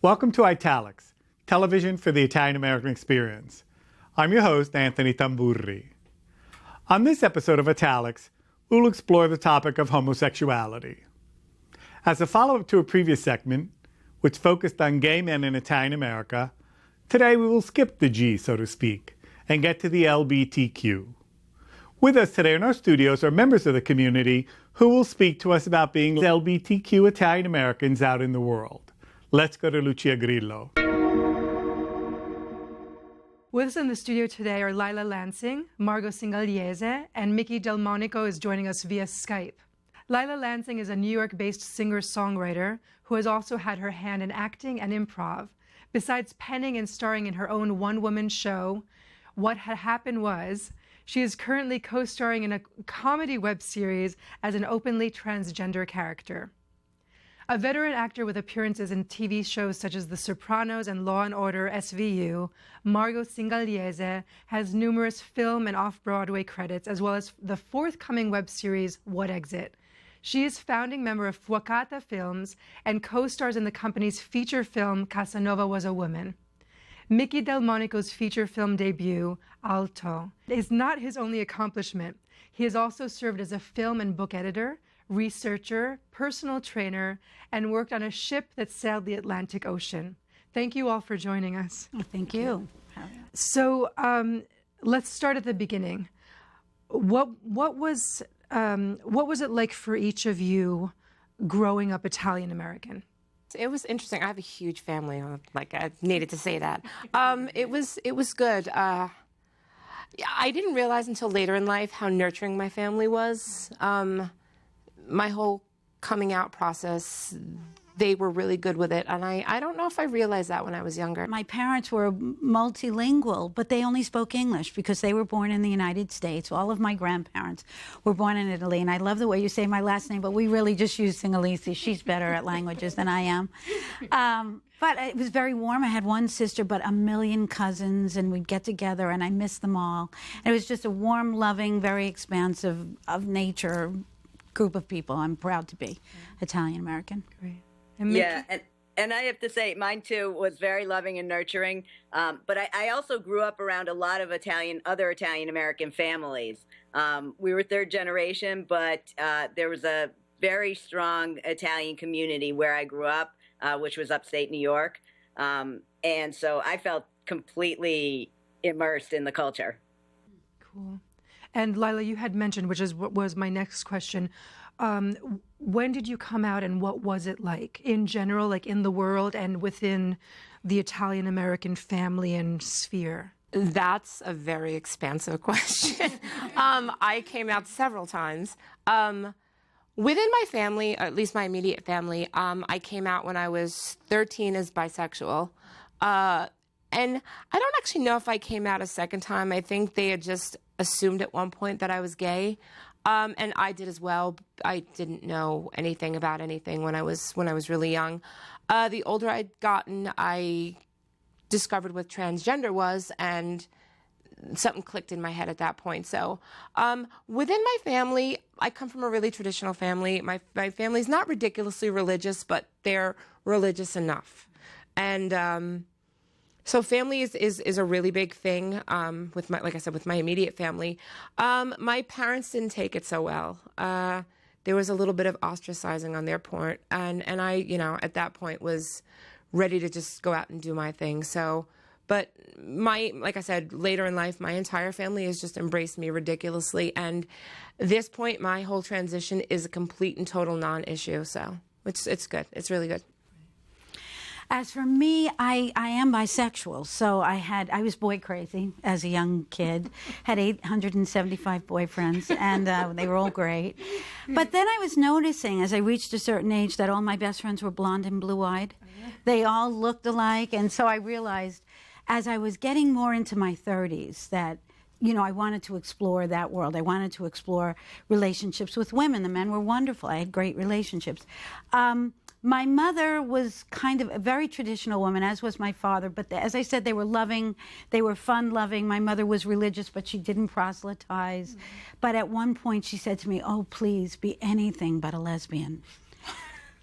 Welcome to Italics, television for the Italian-American experience. I'm your host, Anthony Tamburri. On this episode of Italics, we'll explore the topic of homosexuality. As a follow-up to a previous segment, which focused on gay men in Italian America, today we will skip the G, so to speak, and get to the LGBTQ. With us today in our studios are members of the community who will speak to us about being LGBTQ Italian Americans out in the world. Let's go to Lucia Grillo. With us in the studio today are Lailah Lancing, Margo Singaliese, and Mikki del Monico is joining us via Skype. Lailah Lancing is a New York-based singer-songwriter who has also had her hand in acting and improv. Besides penning and starring in her own one-woman show, What Had Happened Was, she is currently co-starring in a comedy web series as an openly transgender character. A veteran actor with appearances in TV shows such as The Sopranos and Law & Order SVU, Margo Singaliese has numerous film and off-Broadway credits, as well as the forthcoming web series What Exit. She is founding member of Fuacata Films and co-stars in the company's feature film Casanova Was a Woman. Mikki del Monico's feature film debut, Alto, is not his only accomplishment. He has also served as a film and book editor, researcher, personal trainer, and worked on a ship that sailed the Atlantic Ocean. Thank you all for joining us. Well, thank you. So let's start at the beginning. What was it like for each of you growing up Italian American? It was interesting. I have a huge family. Like, I needed to say that. It was good. I didn't realize until later in life how nurturing my family was. My whole coming out process, they were really good with it. And I don't know if I realized that when I was younger. My parents were multilingual, but they only spoke English because they were born in the United States. All of my grandparents were born in Italy. And I love the way you say my last name, but we really just use Singaliese. She's better at languages than I am. But it was very warm. I had one sister, but a million cousins, and we'd get together, and I missed them all. And it was just a warm, loving, very expansive of nature group of people. I'm proud to be Italian American. Great. Yeah, and I have to say, mine too was very loving and nurturing. But I also grew up around a lot of other Italian American families. We were third generation, but there was a very strong Italian community where I grew up, which was upstate New York. And so I felt completely immersed in the culture. Cool. And Lailah, you had mentioned, which is what was my next question, when did you come out and what was it like in general, like in the world and within the Italian American family and sphere? That's a very expansive question. I came out several times. Within my family, or at least my immediate family, I came out when I was 13 as bisexual. And I don't actually know if I came out a second time. I think they had just assumed at one point that I was gay. And I did as well. I didn't know anything about anything when I was really young. The older I'd gotten, I discovered what transgender was, and something clicked in my head at that point. So within my family, I come from a really traditional family. My family's not ridiculously religious, but they're religious enough. And so family is a really big thing with like I said, with my immediate family. My parents didn't take it so well. There was a little bit of ostracizing on their part, and I, at that point was ready to just go out and do my thing. So, but like I said, later in life, my entire family has just embraced me ridiculously, and at this point, my whole transition is a complete and total non-issue. So it's good. It's really good. As for me, I am bisexual, so I was boy crazy as a young kid, had 875 boyfriends, and they were all great. But then I was noticing, as I reached a certain age, that all my best friends were blonde and blue-eyed. They all looked alike, and so I realized, as I was getting more into my 30s, that I wanted to explore that world. I wanted to explore relationships with women. The men were wonderful. I had great relationships. My mother was kind of a very traditional woman, as was my father. But as I said, they were loving. They were fun-loving. My mother was religious, but she didn't proselytize. Mm-hmm. But at one point, she said to me, "Oh, please, be anything but a lesbian."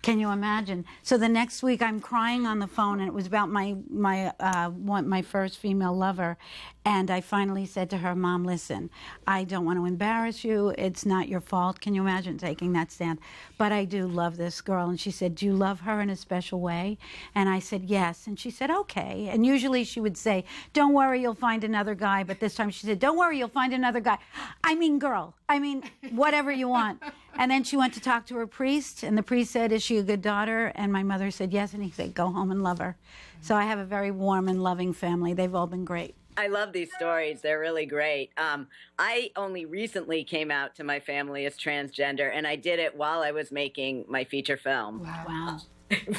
Can you imagine? So the next week I'm crying on the phone, and it was about my first female lover. And I finally said to her, Mom, listen, I don't want to embarrass you. It's not your fault. Can you imagine taking that stand? But I do love this girl. And she said, do you love her in a special way? And I said, yes. And she said, okay. And usually she would say, don't worry, you'll find another guy. But this time she said, don't worry, you'll find another guy. I mean, girl. I mean, whatever you want. And then she went to talk to her priest. And the priest said, is she a good daughter? And my mother said, yes. And he said, go home and love her. So I have a very warm and loving family. They've all been great. I love these stories. They're really great. I only recently came out to my family as transgender, and I did it while I was making my feature film. Wow.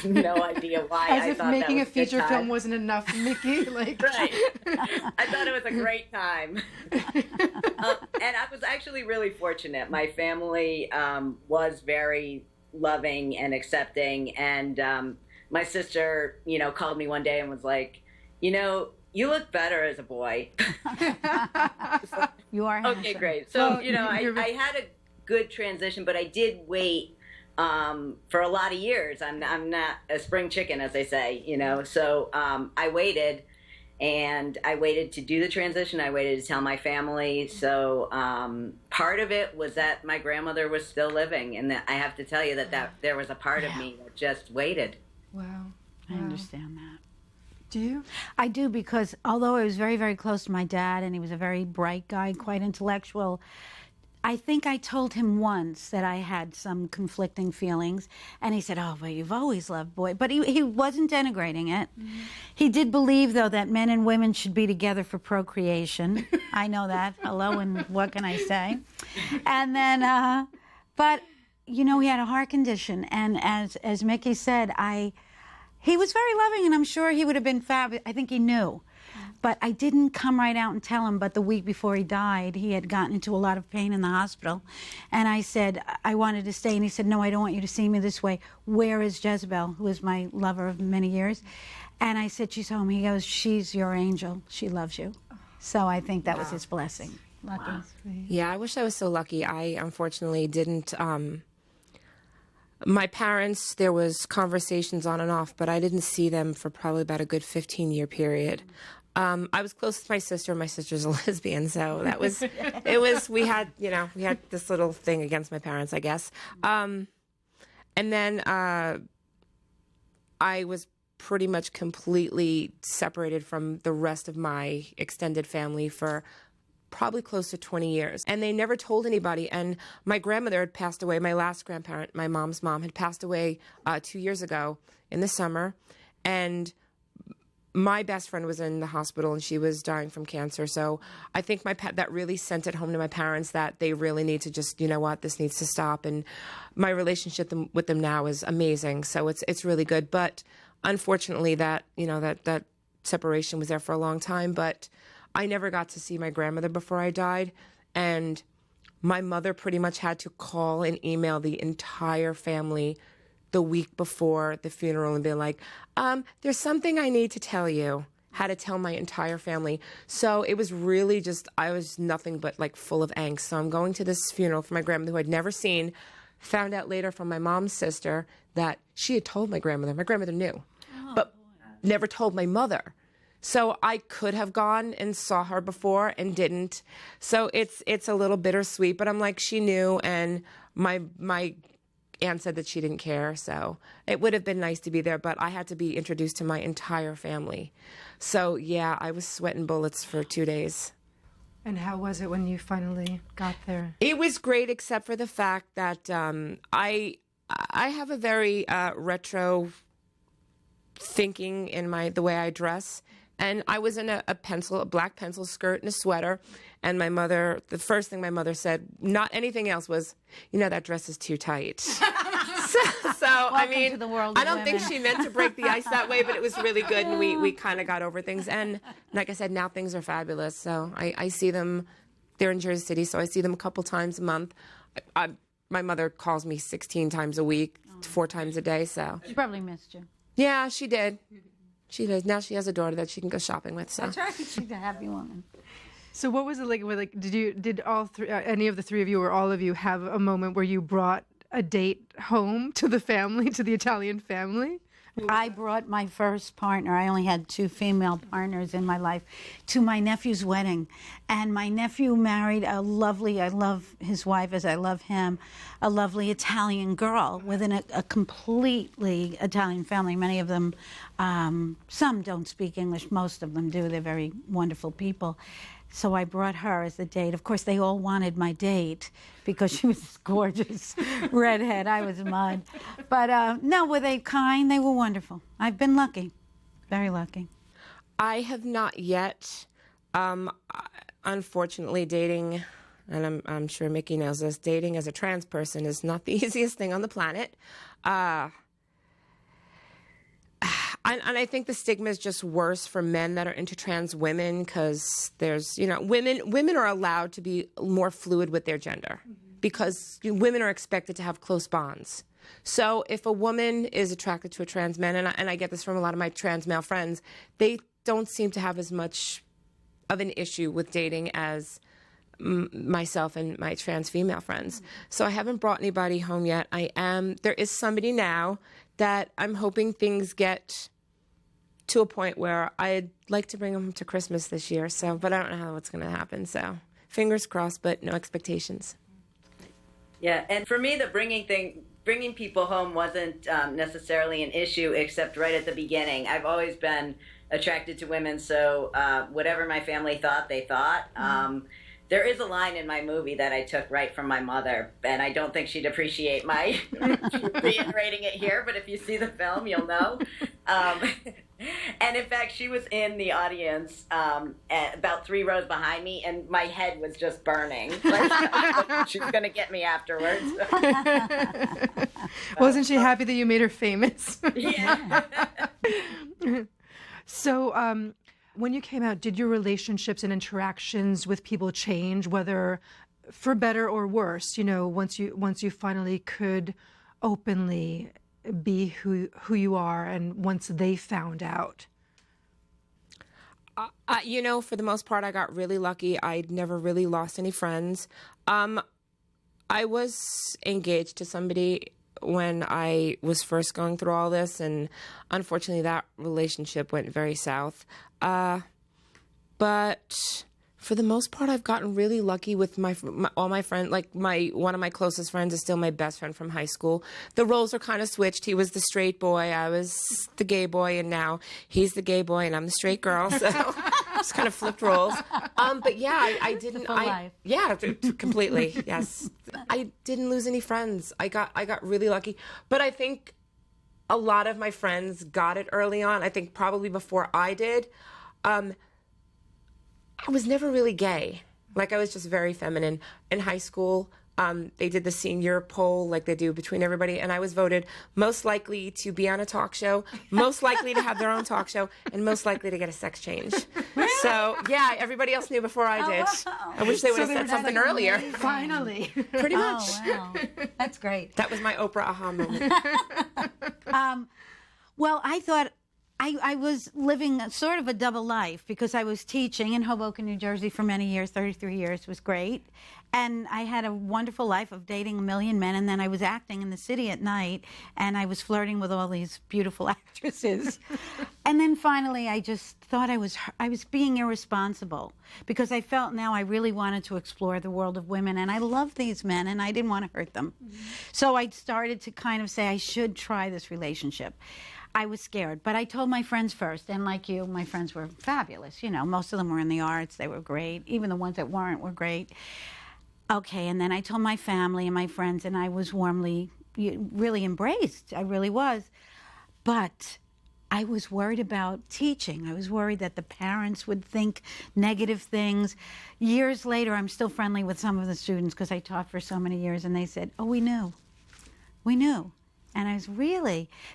No idea why. As I if thought making that a was good feature time. film wasn't enough, Mikki. Like, Right. I thought it was a great time. And I was actually really fortunate. My family was very loving and accepting, and my sister, called me one day and was like, you look better as a boy. You are handsome. Okay, great. So, Well, I had a good transition, but I did wait for a lot of years. I'm not a spring chicken, as they say, So I waited, and I waited to do the transition. I waited to tell my family. So part of it was that my grandmother was still living, and that I have to tell you that there was a part of me that just waited. wow. I understand that. Do you? I do, because although I was very, very close to my dad, and he was a very bright guy, quite intellectual, I think I told him once that I had some conflicting feelings, and he said, oh, well, you've always loved boys. But he wasn't denigrating it. Mm-hmm. He did believe, though, that men and women should be together for procreation. I know that. Hello, and what can I say? And then, but, he had a heart condition, and as Mikki said, he was very loving, and I'm sure he would have been fab. I think he knew. But I didn't come right out and tell him. But the week before he died, he had gotten into a lot of pain in the hospital. And I said, I wanted to stay. And he said, no, I don't want you to see me this way. Where is Jezebel, who was my lover of many years? And I said, she's home. He goes, she's your angel. She loves you. So I think that was his blessing. Lucky. Wow. Yeah, I wish I was so lucky. I unfortunately didn't. My parents, there was conversations on and off, but I didn't see them for probably about a good 15-year period. I was close with my sister. My sister's a lesbian, so that was, we had this little thing against my parents, I guess. And then I was pretty much completely separated from the rest of my extended family for probably close to 20 years. And they never told anybody. And my grandmother had passed away. My last grandparent, my mom's mom, had passed away 2 years ago in the summer. And my best friend was in the hospital, and she was dying from cancer. So I think that really sent it home to my parents that they really need to just, this needs to stop. And my relationship with them now is amazing. So it's really good. But unfortunately, that separation was there for a long time. But I never got to see my grandmother before I died, and my mother pretty much had to call and email the entire family the week before the funeral and be like, there's something I need to tell you. Had to tell my entire family. So it was really just, I was nothing but like full of angst. So I'm going to this funeral for my grandmother who I'd never seen, found out later from my mom's sister that she had told my grandmother. My grandmother knew, but never told my mother. So I could have gone and saw her before and didn't. So it's a little bittersweet, but I'm like, she knew, and my aunt said that she didn't care. So it would have been nice to be there, but I had to be introduced to my entire family. So yeah, I was sweating bullets for 2 days. And how was it when you finally got there? It was great, except for the fact that I have a very retro thinking in the way I dress. And I was in a black pencil skirt and a sweater. And my mother, the first thing my mother said, not anything else, was, that dress is too tight. so I mean, to the world I of don't think women. she meant to break the ice that way, but it was really good. And we kind of got over things. And like I said, now things are fabulous. So I see them. They're in Jersey City, so I see them a couple times a month. My mother calls me 16 times a week, 4 times a day. So She probably missed you. yeah, she did. She does. Now she has a daughter that she can go shopping with. So. That's right. She's a happy woman. So what was it like? Did all three, any of the three of you or all of you, have a moment where you brought a date home to the family, to the Italian family? I brought my first partner, I only had 2 female partners in my life, to my nephew's wedding. And my nephew married a lovely, I love his wife as I love him, a lovely Italian girl within a completely Italian family. Many of them, some don't speak English, most of them do. They're very wonderful people. So I brought her as the date. Of course, they all wanted my date because she was this gorgeous redhead. I was mud. But no, were they kind? They were wonderful. I've been lucky, very lucky. I have not yet. Unfortunately, dating, and I'm sure Mikki knows this, dating as a trans person is not the easiest thing on the planet. And I think the stigma is just worse for men that are into trans women because there's, women are allowed to be more fluid with their gender because women are expected to have close bonds. So if a woman is attracted to a trans man, and I get this from a lot of my trans male friends, they don't seem to have as much of an issue with dating as myself and my trans female friends. So I haven't brought anybody home yet. There is somebody now that I'm hoping things get to a point where I'd like to bring him to Christmas this year. So, but I don't know how what's going to happen. So fingers crossed, but no expectations. Yeah, and for me, the bringing people home wasn't necessarily an issue, except right at the beginning. I've always been attracted to women, so whatever my family thought, they thought. There is a line in my movie that I took right from my mother, and I don't think she'd appreciate my reiterating it here, but if you see the film, you'll know. And in fact, she was in the audience about 3 rows behind me, and my head was just burning. Like, she's going to get me afterwards. Wasn't she happy that you made her famous? Yeah. So, when you came out, did your relationships and interactions with people change, whether for better or worse? Once you finally could openly be who you are, and once they found out. For the most part, I got really lucky. I never really lost any friends. I was engaged to somebody when I was first going through all this, and unfortunately that relationship went very south. But for the most part, I've gotten really lucky with all my friends. Like one of my closest friends is still my best friend from high school. The roles are kind of switched. He was the straight boy, I was the gay boy, and now he's the gay boy and I'm the straight girl. So just kind of flipped roles. But yeah, I didn't. Yeah, completely. Yes, I didn't lose any friends. I got really lucky. But I think a lot of my friends got it early on. I think probably before I did. I was never really gay. Like, I was just very feminine. In high school, they did the senior poll like they do between everybody, and I was voted most likely to be on a talk show, most likely to have their own talk show, and most likely to get a sex change. So, yeah, everybody else knew before I did. Wow. I wish they would have said something earlier. Finally. Pretty much. Oh, wow. That's great. That was my Oprah aha moment. Well, I thought I was living sort of a double life because I was teaching in Hoboken, New Jersey for many years, 33 years. It was great. And I had a wonderful life of dating a million men, and then I was acting in the city at night, and I was flirting with all these beautiful actresses. And then finally I just thought I was being irresponsible because I felt now I really wanted to explore the world of women, and I love these men, and I didn't want to hurt them. Mm-hmm. So I started to kind of say I should try this relationship. I was scared, but I told my friends first, and like you, my friends were fabulous. Most of them were in the arts. They were great. Even the ones that weren't were great. Okay, and then I told my family and my friends, and I was warmly, really embraced. I really was. But I was worried about teaching. I was worried that the parents would think negative things. Years later, I'm still friendly with some of the students because I taught for so many years, and they said, oh, we knew. We knew. And I was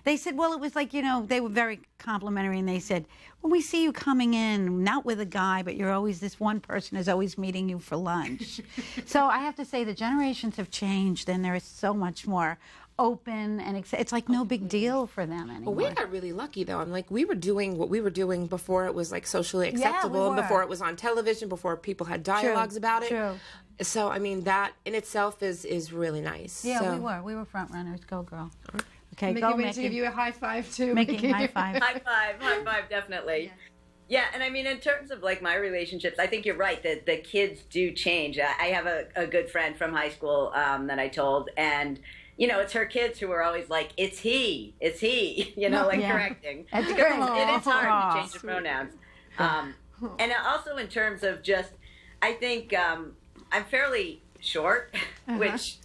they said, well, it was like, they were very complimentary, and they said, well, we see you coming in, not with a guy, but you're always, this one person is always meeting you for lunch. So I have to say the generations have changed, and there is so much more open and it's like no big deal for them anymore. Well, we got really lucky though. I'm like, we were doing what we were doing before it was like socially acceptable, and before it was on television, before people had dialogues about it. True. So I mean, that in itself is really nice. Yeah, so. we were front runners. Go girl. Okay, Mickey, go we need Mickey. to give you a high five too. Mickey, high five. High five, definitely. Yeah, and I mean, in terms of like my relationships, I think you're right that the kids do change. I have a good friend from high school that I told, and it's her kids who are always like, it's he, correcting. That's because great. it is hard to change the pronouns. And also in terms of just, I think I'm fairly short, which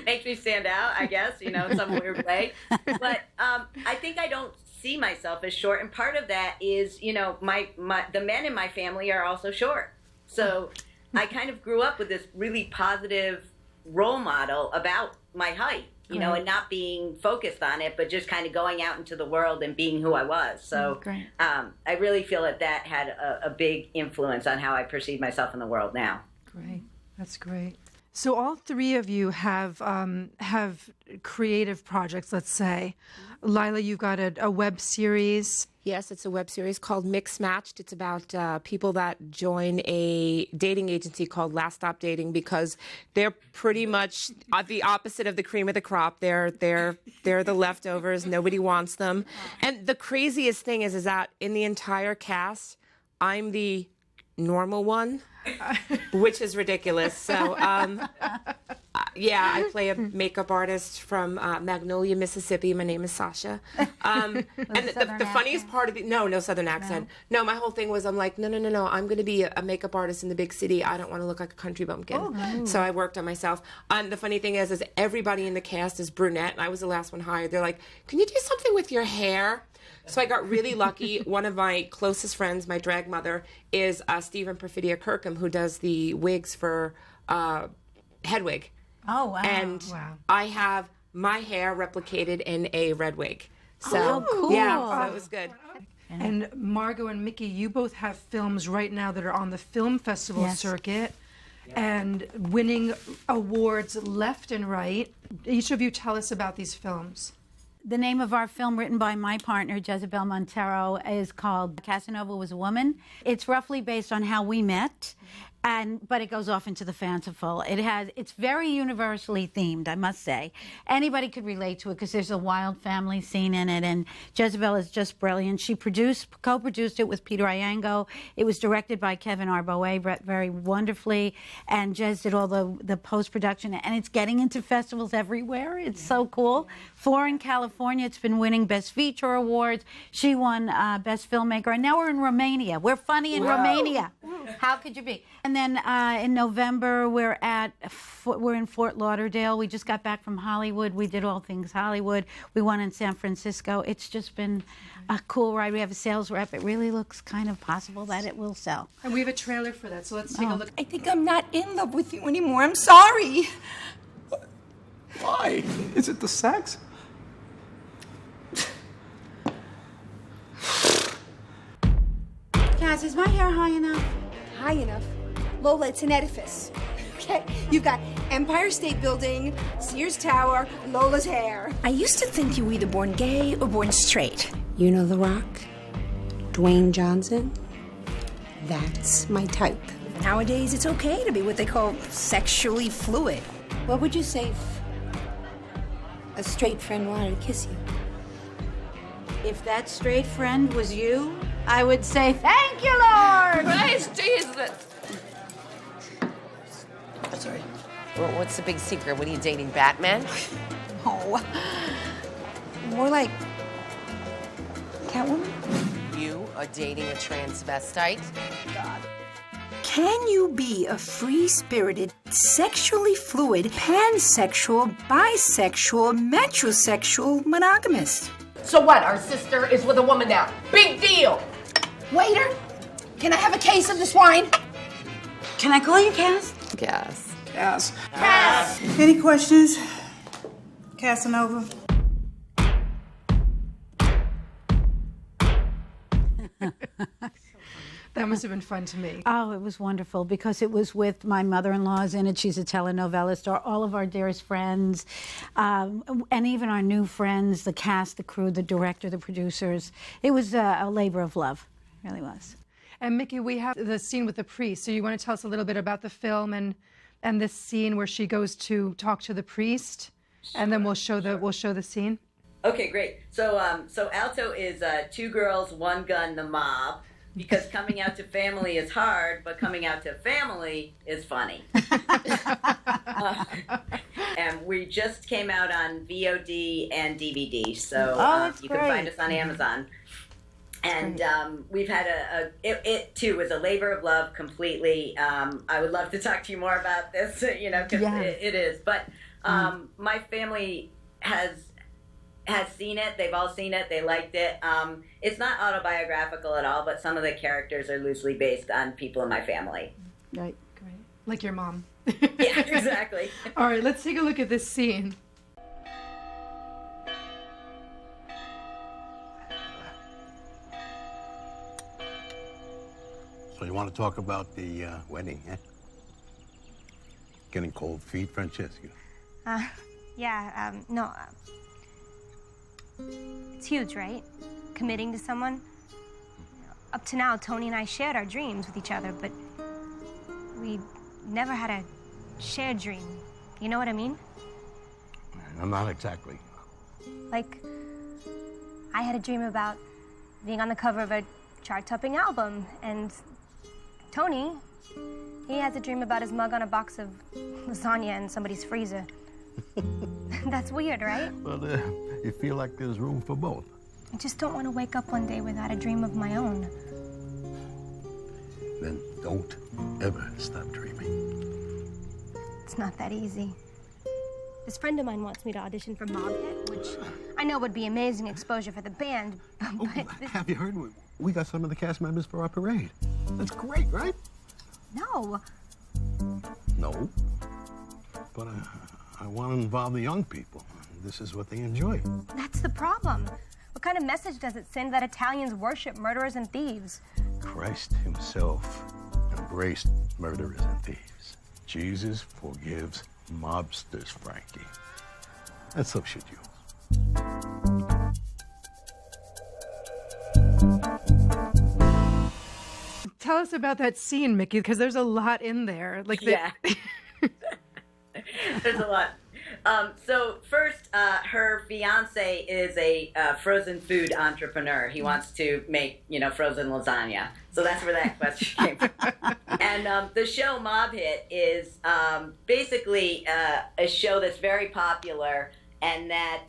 makes me stand out, I guess, in some weird way. But I think I don't see myself as short, and part of that is, the men in my family are also short. So I kind of grew up with this really positive role model about my height, and not being focused on it, but just kind of going out into the world and being who I was. So I really feel that had a big influence on how I perceive myself in the world now. Great. That's great. So all three of you have creative projects, let's say. Lailah, you've got a web series. Yes, it's a web series called Mixed Matched. It's about people that join a dating agency called Last Stop Dating because they're pretty much the opposite of the cream of the crop. They're the leftovers. Nobody wants them. And the craziest thing is that in the entire cast, I'm the normal one, which is ridiculous. So, I play a makeup artist from Magnolia, Mississippi. My name is Sasha. And the funniest part of no southern accent. No, my whole thing was I'm like, no. I'm going to be a makeup artist in the big city. I don't want to look like a country bumpkin. Oh, nice. So I worked on myself. The funny thing is everybody in the cast is brunette, and I was the last one hired. They're like, can you do something with your hair? So I got really lucky. One of my closest friends, my drag mother, is Stephen Perfidia Kirkham, who does the wigs for Hedwig. Oh, wow. And I have my hair replicated in a red wig. So cool. Yeah, so it was good. And Margo and Mikki, you both have films right now that are on the film festival circuit and winning awards left and right. Each of you tell us about these films. The name of our film, written by my partner, Jezebel Montero, is called Casanova Was a Woman. It's roughly based on how we met, but it goes off into the fanciful. It's very universally themed, I must say. Anybody could relate to it because there's a wild family scene in it, and Jezebel is just brilliant. She co-produced it with Peter Iango. It was directed by Kevin Arboe very wonderfully, and Jez did all the post-production, and it's getting into festivals everywhere. It's so cool. 4 in California. It's been winning Best Feature awards. She won Best Filmmaker, and now we're in Romania. We're funny in Romania. How could you be? And then in November, we're in Fort Lauderdale. We just got back from Hollywood. We did All Things Hollywood. We won in San Francisco. It's just been a cool ride. We have a sales rep. It really looks kind of possible that it will sell. And we have a trailer for that, so let's take a look. I think I'm not in love with you anymore. I'm sorry. Why? Is it the sex? Kaz, is my hair high enough? High enough? Lola, it's an edifice. Okay? You've got Empire State Building, Sears Tower, Lola's hair. I used to think you were either born gay or born straight. You know The Rock? Dwayne Johnson? That's my type. Nowadays, it's okay to be what they call sexually fluid. What would you say if a straight friend wanted to kiss you? If that straight friend was you, I would say, thank you, Lord! Praise Jesus! Sorry. Well, what's the big secret? What are you dating, Batman? Oh, more like Catwoman? You are dating a transvestite? God. Can you be a free-spirited, sexually fluid, pansexual, bisexual, metrosexual monogamist? So what? Our sister is with a woman now. Big deal! Waiter, can I have a case of this wine? Can I call you Cass? Yes. Cass. Any questions? Casanova? That must have been fun to make. Oh, it was wonderful because it was with my mother-in-law's in it. She's a telenovela star. All of our dearest friends, and even our new friends, the cast, the crew, the director, the producers. It was a labor of love. It really was. And Mikki, we have the scene with the priest. So you want to tell us a little bit about the film and this scene where she goes to talk to the priest, and then we'll show the scene. Okay, great. So Alto is 2 girls, 1 gun, the mob, because coming out to family is hard, but coming out to family is funny. And we just came out on VOD and DVD, so you can find us on Amazon. And we've had it too was a labor of love completely. I would love to talk to you more about this, because it is. But my family has seen it. They've all seen it. They liked it. It's not autobiographical at all, but some of the characters are loosely based on people in my family. Right. Great. Like your mom. Yeah, exactly. All right, let's take a look at this scene. So you want to talk about the wedding, eh? Getting cold feet, Francesca? No. It's huge, right? Committing to someone. Up to now, Tony and I shared our dreams with each other, but we never had a shared dream. You know what I mean? Not exactly. Like, I had a dream about being on the cover of a chart-topping album, and Tony, he has a dream about his mug on a box of lasagna in somebody's freezer. That's weird, right? Well, you feel like there's room for both. I just don't want to wake up one day without a dream of my own. Then don't ever stop dreaming. It's not that easy. This friend of mine wants me to audition for Mob Hit, which I know would be amazing exposure for the band, but Have you heard? We got some of the cast members for our parade. That's great, right? No. No. But I want to involve the young people. This is what they enjoy. That's the problem. What kind of message does it send that Italians worship murderers and thieves? Christ himself embraced murderers and thieves. Jesus forgives mobsters, Frankie. And so should you. Tell us about that scene, Mikki, because there's a lot in there. Yeah. There's a lot. So first, her fiance is a frozen food entrepreneur. He wants to make, frozen lasagna. So that's where that question came from. And the show Mob Hit is basically a show that's very popular, and that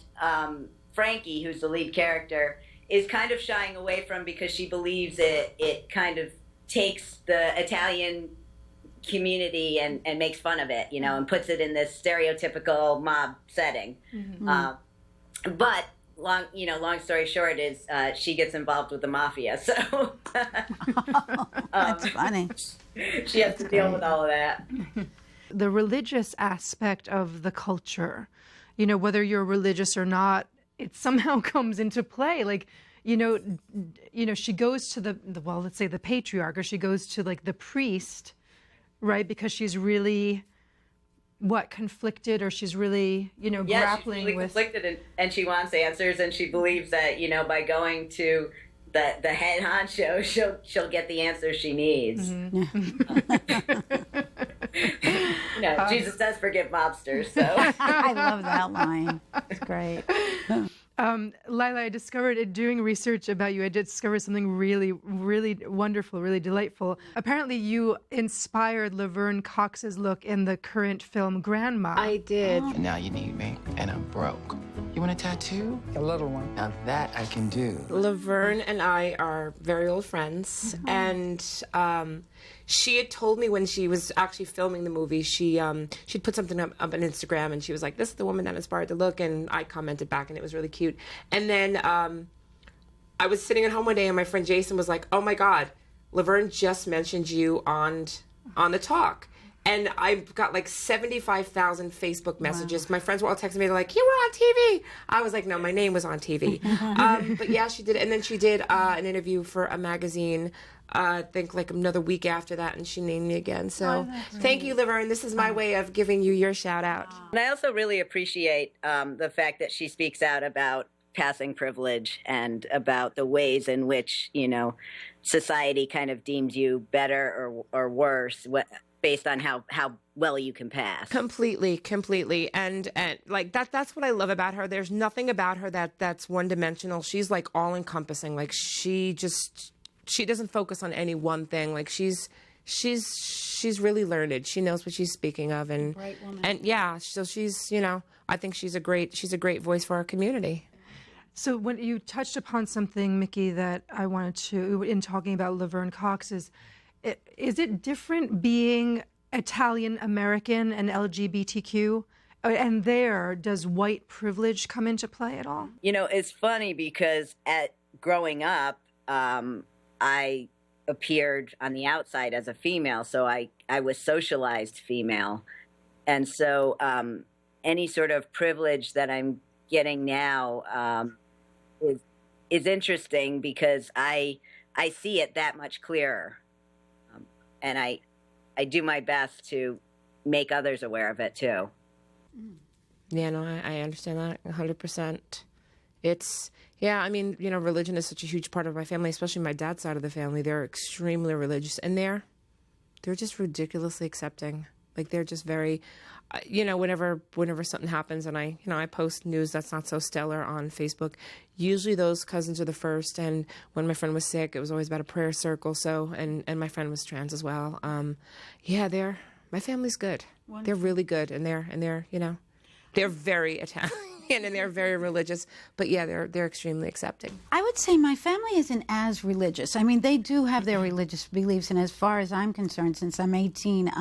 Frankie, who's the lead character, is kind of shying away from because she believes it kind of takes the Italian community and makes fun of it, and puts it in this stereotypical mob setting. Mm-hmm. But long story short is she gets involved with the Mafia, so That's funny. She has to deal with all of that. The religious aspect of the culture, whether you're religious or not, it somehow comes into play. Like, she goes to let's say the patriarch, or she goes to the priest, right? Because she's really, conflicted, or she's really, grappling she's really with... conflicted, and she wants answers, and she believes that, by going to the head honcho, she'll get the answers she needs. Mm-hmm. Jesus does forgive mobsters, so... I love that line. It's great. Lailah, I discovered doing research about you, I discovered something really, really wonderful, really delightful. Apparently you inspired Laverne Cox's look in the current film Grandma. I did. And now you need me, and I'm broke. You want a tattoo? A little one. Now that I can do. Laverne and I are very old friends, and she had told me when she was actually filming the movie, she'd put something up on Instagram, and she was like, "This is the woman that inspired the look," and I commented back, and it was really cute. And then I was sitting at home one day, and my friend Jason was like, "Oh my God, Laverne just mentioned you on the talk." And I got like 75,000 Facebook messages. My friends were all texting me. They're like, "You were on TV." I was like, "No, my name was on TV." But yeah, she did. And then she did an interview for a magazine. I think like another week after that, and she named me again. So thank you, Laverne. This is my way of giving you your shout out. And I also really appreciate the fact that she speaks out about passing privilege and about the ways in which, you know, society kind of deems you better or worse based on how well you can pass. Completely. And like that's what I love about her. There's nothing about her that's one-dimensional. She's like all-encompassing. Like she doesn't focus on any one thing. Like she's really learned. She knows what she's speaking of, and Great woman. And yeah, so she's, you know, I think she's a great voice for our community. So when you touched upon something, Mikki, that I wanted to, in talking about Laverne Cox, is it different being Italian American and LGBTQ? And does white privilege come into play at all? You know, it's funny because growing up, I appeared on the outside as a female, so I was socialized female. And so any sort of privilege that I'm getting now is interesting because I see it that much clearer. And I do my best to make others aware of it too. Yeah, no, I understand that 100%. Yeah, I mean, you know, religion is such a huge part of my family, especially my dad's side of the family. They're extremely religious, and they're just ridiculously accepting. Like they're just very, you know, whenever something happens, and I post news that's not so stellar on Facebook. Usually those cousins are the first, and when my friend was sick, it was always about a prayer circle. So, and my friend was trans as well. Yeah, my family's good. Wonderful. They're really good, and they're you know, they're very Italian. And they're very religious, but yeah, they're extremely accepting. I would say my family isn't as religious. I mean, they do have their religious beliefs, and as far as I'm concerned, since I'm 18,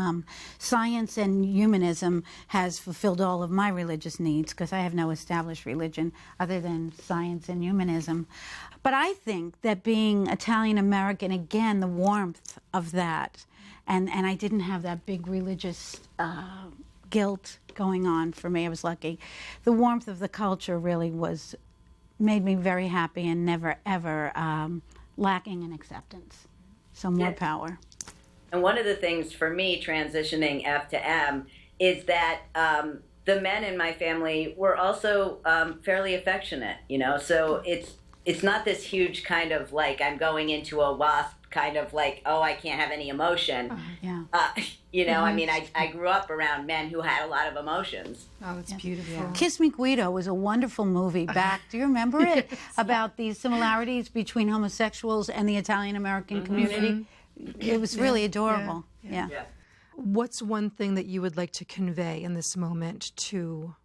science and humanism has fulfilled all of my religious needs because I have no established religion other than science and humanism. But I think that being Italian American, again, the warmth of that, and I didn't have that big religious guilt going on for me. I was lucky. The warmth of the culture really made me very happy and never, ever lacking in acceptance. So more power. And one of the things for me transitioning F to M is that the men in my family were also fairly affectionate, you know, so it's not this huge kind of like I'm going into a WASP kind of like, oh, I can't have any emotion. You know, I mean, I grew up around men who had a lot of emotions. Oh, that's beautiful. Yeah. Kiss Me Guido was a wonderful movie back. Do you remember it? Yes. About the similarities between homosexuals and the Italian American community. It was really adorable. Yeah. What's one thing that you would like to convey in this moment to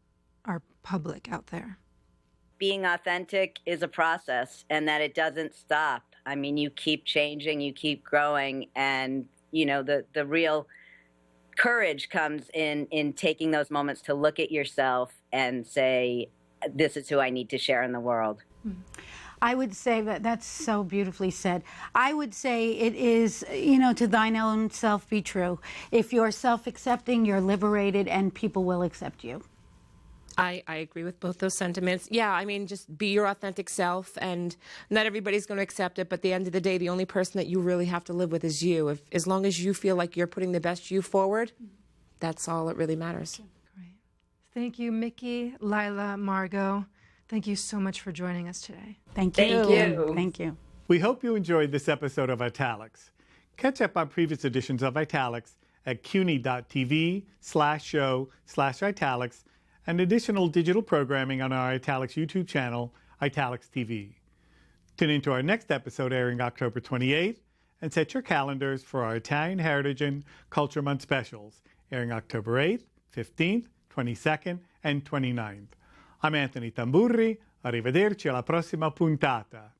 our public out there? Being authentic is a process, and that it doesn't stop. I mean, you keep changing, you keep growing, and, you know, the real courage comes in taking those moments to look at yourself and say, this is who I need to share in the world. I would say that's so beautifully said. I would say it is, you know, to thine own self be true. If you're self-accepting, you're liberated, and people will accept you. I agree with both those sentiments. Yeah, I mean, just be your authentic self, and not everybody's going to accept it, but at the end of the day, the only person that you really have to live with is you. As long as you feel like you're putting the best you forward, that's all that really matters. Great. Thank you, Mikki, Lailah, Margo. Thank you so much for joining us today. Thank you. Thank you. Thank you. We hope you enjoyed this episode of Italics. Catch up on previous editions of Italics at cuny.tv/show/Italics and additional digital programming on our Italics YouTube channel, Italics TV. Tune into our next episode airing October 28th and set your calendars for our Italian Heritage and Culture Month specials airing October 8th, 15th, 22nd, and 29th. I'm Anthony Tamburri. Arrivederci alla prossima puntata.